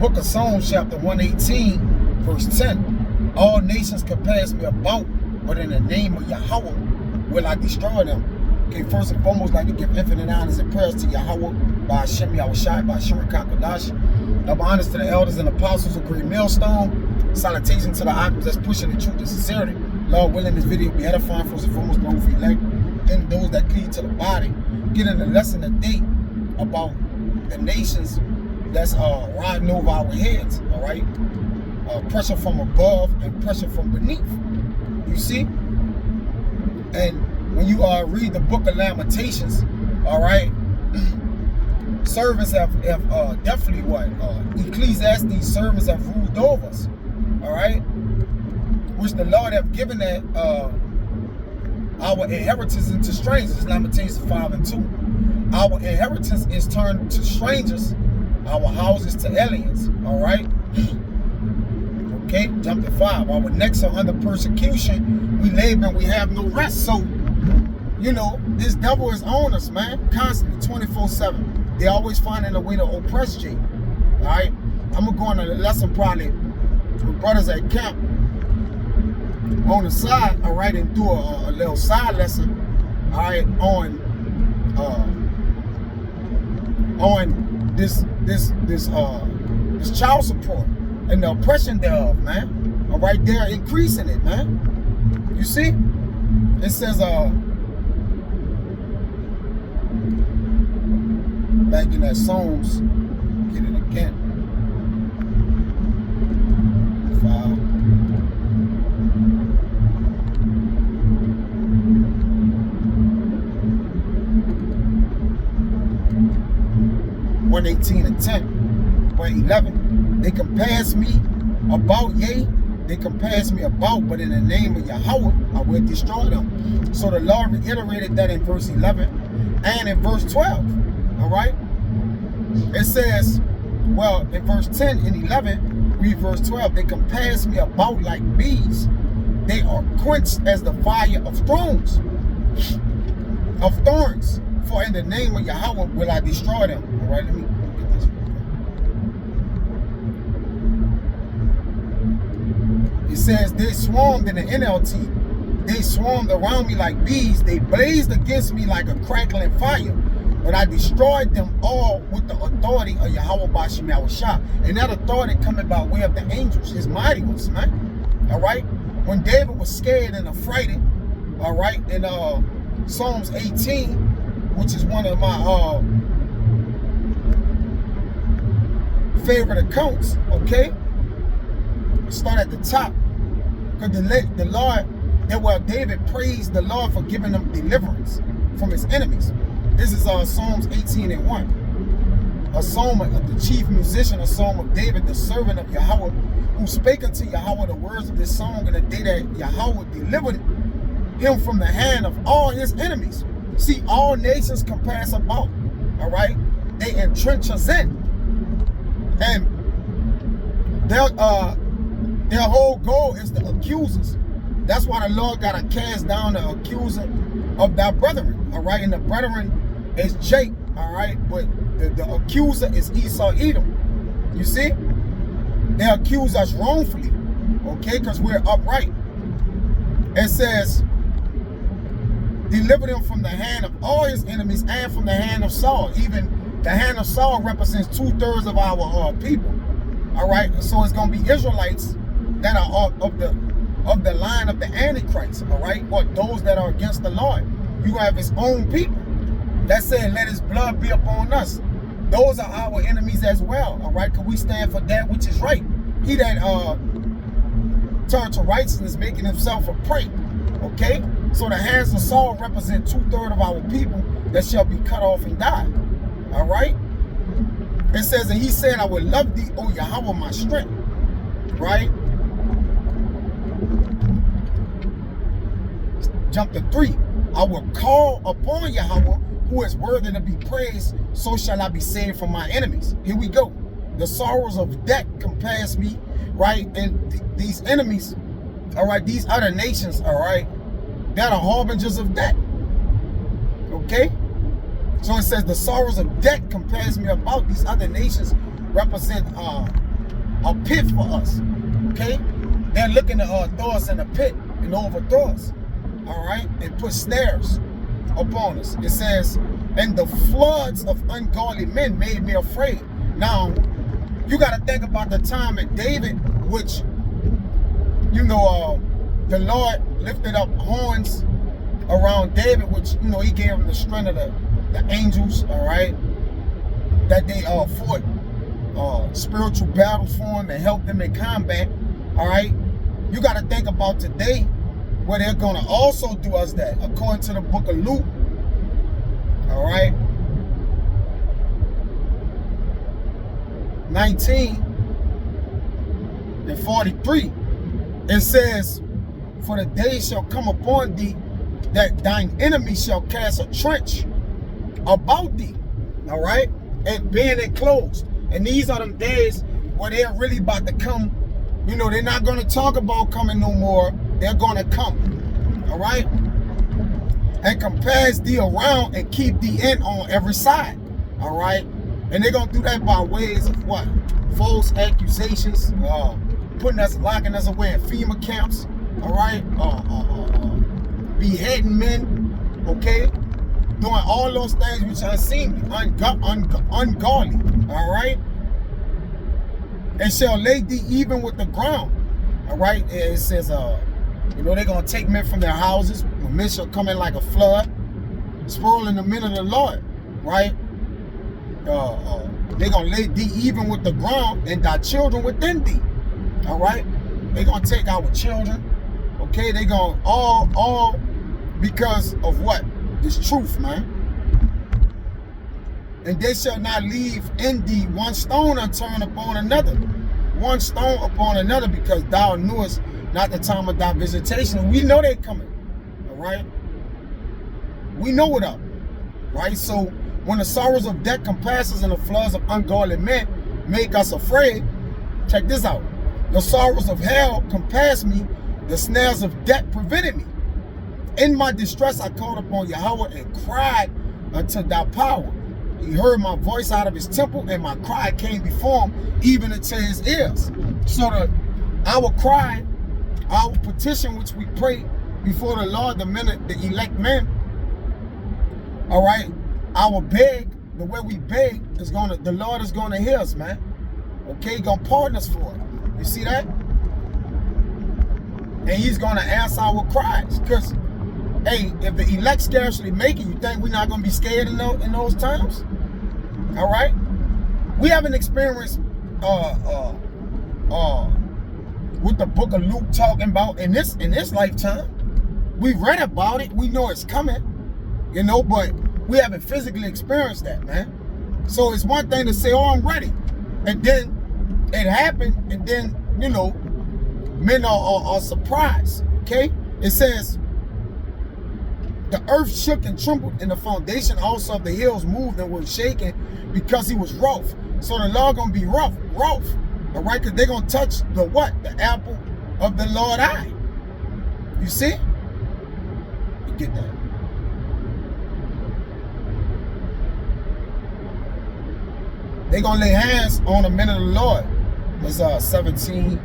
book of Psalms, chapter 118, verse 10. All nations compass me about, but in the name of Yahweh will I destroy them. Okay, first and foremost, I'd like to give infinite honors and prayers to Yahweh, by Hashem Yahushai, by Shemar Kakadash. Double honors to the elders and apostles of Great Millstone. Salutation to the occupants that's pushing the truth and sincerity. Lord willing, this video be edifying first and foremost those who elect, then those that cleave to the body. Getting the lesson today about the nations that's riding over our heads, all right? Pressure from above and pressure from beneath. You see? And when you read the book of Lamentations, all right, servants have definitely what? Ecclesiastes servants have ruled over us, all right? Which the Lord have given that our inheritance into strangers, Lamentations 5 and 2. Our inheritance is turned to strangers, our houses to aliens, all right? Okay, jump to 5. Our necks are under persecution, we labor and we have no rest. So, you know, this devil is on us, man, constantly, 24/7. They always finding a way to oppress Jay, all right? I'm gonna go on a lesson probably with brothers at camp on the side, all right, and do a little side lesson, all right, on this child support and the oppression thereof, man. All right, they're increasing it, man. You see, it says back in that Psalms, get it again. 5. One 18 and 10, but 11. They compass me about, yea, they compass me about, but in the name of Yahweh I will destroy them. So the Lord reiterated that in verse 11 and in verse 12. All right. It says, well, in verse 10 and 11, read verse 12. They compass me about like bees. They are quenched as the fire of thorns. For in the name of Yahweh will I destroy them. All right, let me get this. It says they swarmed in the NLT. They swarmed around me like bees. They blazed against me like a crackling fire. But I destroyed them all with the authority of Yahweh Bashim Yahushua. And that authority coming by way of the angels, his mighty ones, man. All right? When David was scared and affrighted, all right, in Psalms 18, which is one of my favorite accounts, okay? Start at the top. Because the Lord, David praised the Lord for giving them deliverance from his enemies. This is Psalms 18 and 1. A psalm of the chief musician, a psalm of David, the servant of Yahweh, who spake unto Yahweh the words of this song in the day that Yahweh delivered him from the hand of all his enemies. See, all nations compass about, all right? They entrench us in. And their whole goal is the accusers. That's why the Lord got to cast down the accuser of thy brethren, all right? And the brethren is Jake, all right? But the accuser is Esau Edom. You see? They accuse us wrongfully, okay? Because we're upright. It says, deliver them from the hand of all his enemies and from the hand of Saul. Even the hand of Saul represents 2/3 of our people. All right, so it's gonna be Israelites that are of the line of the Antichrist. All right, or those that are against the Lord. You have his own people that said, "Let his blood be upon us." Those are our enemies as well. All right, because we stand for that which is right. He that turned to righteousness, making himself a prey. Okay. So the hands of Saul represent 2/3 of our people that shall be cut off and die. All right? It says, and he said, I will love thee, O Yahweh, my strength. Right? Jump to 3. I will call upon Yahweh, who is worthy to be praised, so shall I be saved from my enemies. Here we go. The sorrows of death compass me, right? And these enemies, all right, these other nations, all right, that are harbingers of death. Okay? So it says the sorrows of death compares me about. These other nations represent a pit for us. Okay? They're looking to throw us in a pit and overthrow us. All right? And put snares upon us. It says, and the floods of ungodly men made me afraid. Now, you got to think about the time at David, which, you know, the Lord lifted up horns around David, which, you know, he gave him the strength of the angels, all right, that they fought spiritual battles for him and helped them in combat, all right. You got to think about today where they're going to also do us that, according to the book of Luke, all right, 19:43, it says, for the day shall come upon thee that thine enemy shall cast a trench about thee, all right, and being enclosed. And these are them days where they're really about to come. You know, they're not going to talk about coming no more. They're going to come, all right, and compass thee around and keep thee in on every side, all right. And they're going to do that by ways of what? False accusations, putting us, locking us away in FEMA camps, all right, beheading men, okay, doing all those things which are unseemly, ungodly, all right, and shall lay thee even with the ground, all right. It says, you know, they're going to take men from their houses, when men shall come in like a flood, spoiling the men of the Lord, right. They're going to lay thee even with the ground and thy children within thee, all right. They're going to take our children, okay. They're going to all because of what? This truth, man. And they shall not leave in thee one stone unturned upon another. One stone upon another, because thou knewest not the time of thy visitation. We know they're coming, all right. We know it up, right. So when the sorrows of death compasses and the floods of ungodly men make us afraid, check this out. The sorrows of hell compassed me, the snares of death prevented me. In my distress I called upon Yahweh and cried unto thy power. He heard my voice out of his temple, and my cry came before him, even into his ears. So our cry, our petition, which we pray before the Lord, the elect men, all right, our beg, the way we beg, the Lord is gonna hear us, man. Okay, gonna pardon us for it. You see that? And he's gonna answer our cries. Because, hey, if the elect scarcely make it, you think we're not gonna be scared in those times? All right? We haven't experienced what the book of Luke talking about in this lifetime. We've read about it, we know it's coming, you know, but we haven't physically experienced that, man. So it's one thing to say, oh, I'm ready. And then it happened, and then, you know, men are surprised, okay? It says, the earth shook and trembled, and the foundation also of the hills moved and was shaken, because he was wroth. So the Lord gonna be wroth, all right? Because they're gonna touch the what? The apple of the Lord's eye. You see? You get that? They're going to lay hands on the men of the Lord. That's 17,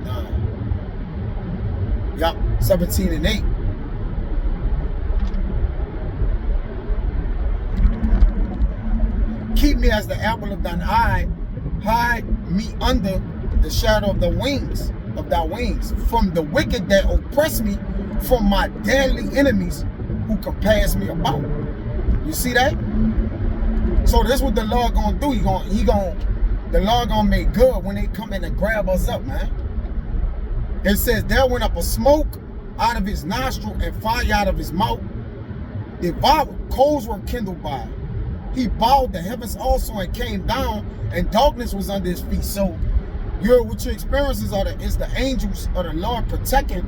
9. Yep, 17 and 8. Keep me as the apple of thine eye. Hide me under the shadow of the wings, of thy wings, from the wicked that oppress me, from my deadly enemies who compass me about. You see that? So this is what the Lord gonna do. The Lord gonna make good when they come in and grab us up, man. It says, there went up a smoke out of his nostril and fire out of his mouth. Devoured, coals were kindled by it. He bowed the heavens also and came down, and darkness was under his feet. So what your experiences is the angels of the Lord protecting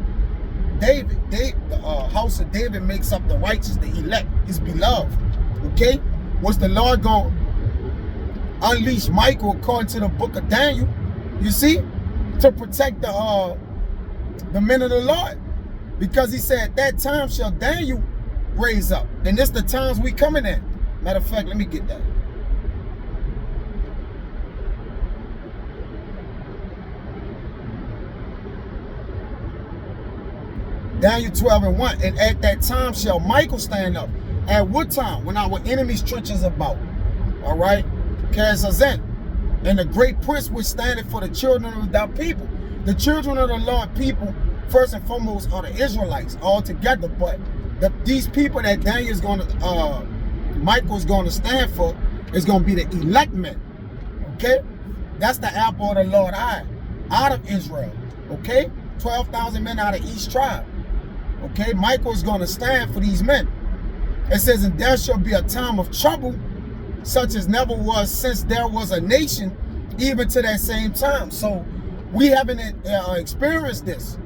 David. The house of David makes up the righteous, the elect, his beloved. Okay? Was the Lord going to unleash Michael, according to the book of Daniel, you see, to protect the men of the Lord? Because he said, at that time shall Daniel raise up. And this the times we coming in. Matter of fact, let me get that. Daniel 12:1. And at that time shall Michael stand up. At what time? When our enemy's trenches about. All right? Kazazan. And the great prince which standeth for the children of thy people. The children of the Lord people, first and foremost, are the Israelites all together. But these people that Daniel's going to, Michael's going to stand for, is going to be the elect men. Okay? That's the apple of the Lord eye out of Israel. Okay? 12,000 men out of each tribe. Okay? Michael is going to stand for these men. It says, and there shall be a time of trouble, such as never was since there was a nation, even to that same time. So we haven't experienced this,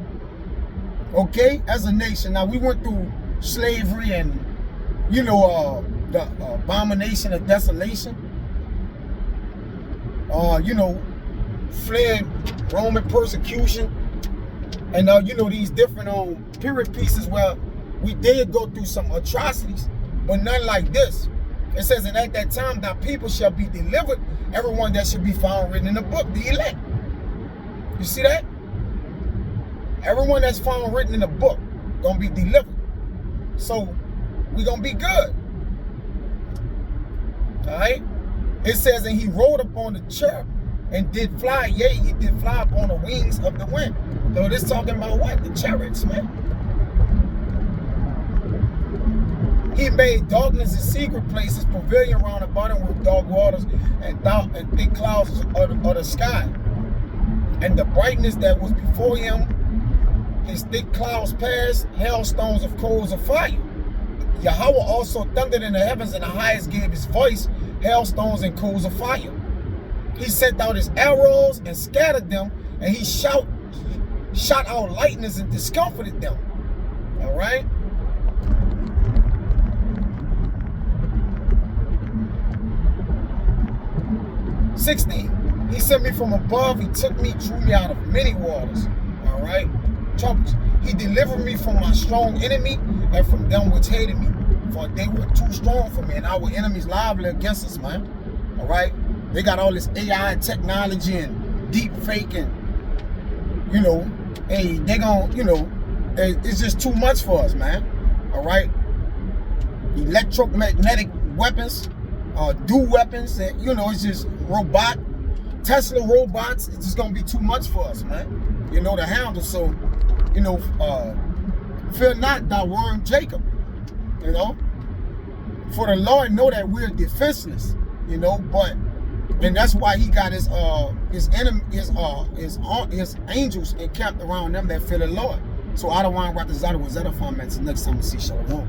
okay, as a nation. Now, we went through slavery and, you know, the abomination of desolation. You know, fled Roman persecution. And, you know, these different period pieces where we did go through some atrocities, but none like this. It says, and at that time, thy people shall be delivered, everyone that should be found written in the book, the elect. You see that? Everyone that's found written in the book gonna be delivered. So we gonna be good. All right? It says, and he rode upon the cherub and did fly. Yea, he did fly upon the wings of the wind. So this talking about what? The chariots, man. He made darkness in secret places, pavilion round about him with dark waters and thick clouds of the sky. And the brightness that was before him, his thick clouds passed, hailstones of coals of fire. Yahweh also thundered in the heavens, and the highest gave his voice, hailstones and coals of fire. He sent out his arrows and scattered them, and he shot out lightnings and discomfited them. All right? He sent me from above. He took me, drew me out of many waters. All right? Troubles. He delivered me from my strong enemy and from them which hated me. For they were too strong for me, and our enemies lively against us, man. All right? They got all this AI technology and deep fake and, you know, hey, they gonna, you know, it's just too much for us, man. All right? Electromagnetic weapons, dual weapons, that, you know, it's just Tesla robots. It's just gonna be too much for us, man. You know, to handle. So, you know, fear not thy worm Jacob. You know, for the Lord know that we're defenseless. You know, and that's why he got his angels encamped around them that fear the Lord. So I don't want to write this out. Was that a fun man? Next time we see Shalom.